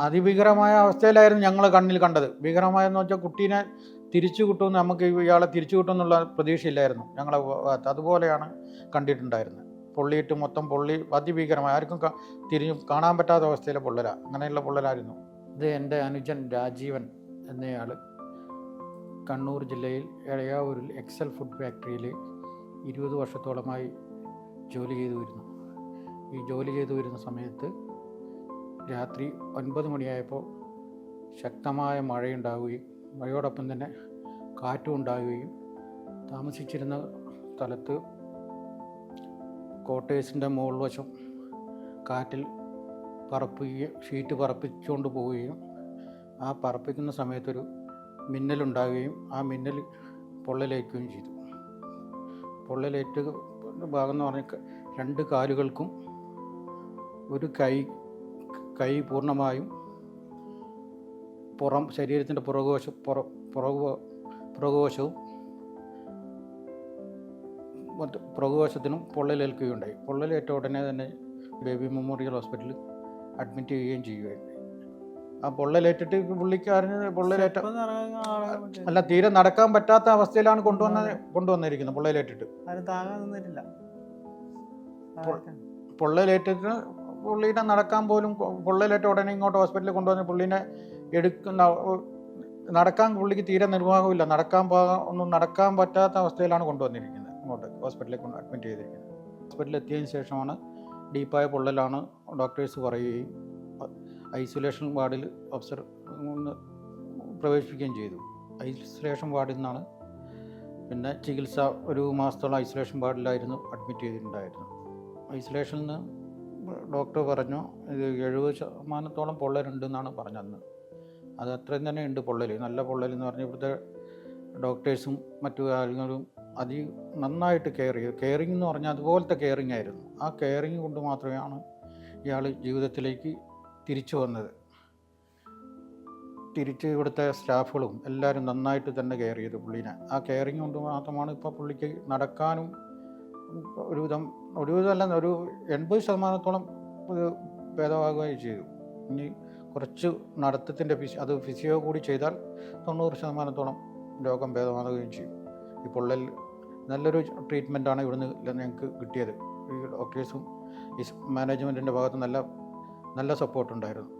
അതിഭീകരമായ അവസ്ഥയിലായിരുന്നു ഞങ്ങൾ കണ്ണിൽ കണ്ടത്. ഭീകരമായെന്ന് വെച്ചാൽ കുട്ടീനെ തിരിച്ചു കിട്ടുമെന്ന് നമുക്ക് ഇയാളെ തിരിച്ചു കിട്ടുമെന്നുള്ള പ്രതീക്ഷയില്ലായിരുന്നു ഞങ്ങളെ ഭാഗത്ത്. അതുപോലെയാണ് കണ്ടിട്ടുണ്ടായിരുന്നത്. പൊള്ളിയിട്ട് മൊത്തം പൊള്ളി അതിഭീകരമായ ആർക്കും തിരിഞ്ഞു കാണാൻ പറ്റാത്ത അവസ്ഥയിലെ പൊള്ളലാണ്. അങ്ങനെയുള്ള പൊള്ളലായിരുന്നു ഇത്. എൻ്റെ അനുജൻ രാജീവൻ എന്നയാൾ കണ്ണൂർ ജില്ലയിൽ എളയാവൂരിൽ എക്സൽ ഫുഡ് ഫാക്ടറിയിൽ 20 വർഷത്തോളമായി ജോലി ചെയ്തു വരുന്നു. ഈ ജോലി ചെയ്തു വരുന്ന സമയത്ത് രാത്രി 9 മണിയായപ്പോൾ ശക്തമായ മഴയുണ്ടാവുകയും മഴയോടൊപ്പം തന്നെ കാറ്റും ഉണ്ടാവുകയും താമസിച്ചിരുന്ന സ്ഥലത്ത് ക്വാർട്ടേഴ്സിൻ്റെ മുകൾ വശം കാറ്റിൽ പറപ്പിക്കുകയും ഷീറ്റ് പറപ്പിച്ചുകൊണ്ട് പോവുകയും ആ പറപ്പിക്കുന്ന സമയത്തൊരു മിന്നലുണ്ടാവുകയും ആ മിന്നൽ പൊള്ളലേൽക്കുകയും ചെയ്തു. പൊള്ളലേറ്റ ഭാഗം എന്ന് പറഞ്ഞാൽ 2 കാലുകൾക്കും ഒരു കൈ പൂർണ്ണമായും ശരീരത്തിൻ്റെ പുറകുവശത്തിനും പൊള്ളലേൽക്കുകയുണ്ടായി. പൊള്ളലേറ്റ ഉടനെ തന്നെ ബേബി മെമ്മോറിയൽ ഹോസ്പിറ്റലിൽ അഡ്മിറ്റ് ചെയ്യുകയും ചെയ്യുകയുണ്ടായി. ആ പൊള്ളലേറ്റിട്ട് പുള്ളിക്കാരന് തീരെ നടക്കാൻ പറ്റാത്ത അവസ്ഥയിലാണ് കൊണ്ടുവന്നിരിക്കുന്നത്. പൊള്ളലേറ്റിട്ട് പുള്ളീനെ നടക്കാൻ പോലും പൊള്ളലേറ്റ ഉടനെ ഇങ്ങോട്ട് ഹോസ്പിറ്റലിൽ കൊണ്ടുവന്ന് പുള്ളീനെ പുള്ളിക്ക് തീരെ നിർവാഹമില്ല. നടക്കാൻ പറ്റാത്ത അവസ്ഥയിലാണ് കൊണ്ടുവന്നിരിക്കുന്നത്. ഇങ്ങോട്ട് ഹോസ്പിറ്റലിൽ കൊണ്ട് അഡ്മിറ്റ് ചെയ്തിരിക്കുന്നത്. ഹോസ്പിറ്റലിൽ എത്തിയതിന് ശേഷമാണ് ഡീപ്പായ പൊള്ളലാണ് ഡോക്ടേഴ്സ് പറയുകയും ഐസൊലേഷൻ വാർഡിൽ പ്രവേശിപ്പിക്കുകയും ചെയ്തു. ഐസൊലേഷൻ വാർഡിൽ നിന്നാണ് പിന്നെ ചികിത്സ 1 മാസത്തോളം ഐസൊലേഷൻ വാർഡിലായിരുന്നു അഡ്മിറ്റ് ചെയ്തിട്ടുണ്ടായിരുന്നത്. ഐസൊലേഷനിൽ നിന്ന് ഡോക്ടർ പറഞ്ഞു ഇത് 70% പൊള്ളലുണ്ടെന്നാണ് പറഞ്ഞത്. അത് അത്രയും തന്നെ ഉണ്ട് പൊള്ളൽ, നല്ല പൊള്ളലെന്ന് പറഞ്ഞ് ഇവിടുത്തെ ഡോക്ടേഴ്സും മറ്റു കാര്യങ്ങളും നന്നായിട്ട് കെയറിങ് എന്ന് പറഞ്ഞാൽ അതുപോലത്തെ കെയറിങ് ആയിരുന്നു. ആ കെയറിങ് കൊണ്ട് മാത്രമാണ് ഇയാൾ ജീവിതത്തിലേക്ക് തിരിച്ചു വന്നത്. ഇവിടുത്തെ സ്റ്റാഫുകളും എല്ലാവരും നന്നായിട്ട് തന്നെ കെയർ ചെയ്തു പുള്ളീനെ. ആ കെയറിങ് കൊണ്ട് മാത്രമാണ് ഇപ്പോൾ പുള്ളിക്ക് നടക്കാനും ഒരു 80% ഭേദമാകുകയും ചെയ്തു. ഇനി കുറച്ച് നടത്തത്തിൻ്റെ ഫിസിയോ കൂടി ചെയ്താൽ 90% രോഗം ഭേദമാകുകയും ചെയ്യും. ഈ പൊള്ളൽ നല്ലൊരു ട്രീറ്റ്മെൻറ്റാണ് ഇവിടുന്ന് ഞങ്ങൾക്ക് കിട്ടിയത്. ഈ ഡോക്ടേഴ്സും ഈ മാനേജ്മെൻറ്റിൻ്റെ ഭാഗത്ത് നല്ല സപ്പോർട്ടുണ്ടായിരുന്നു.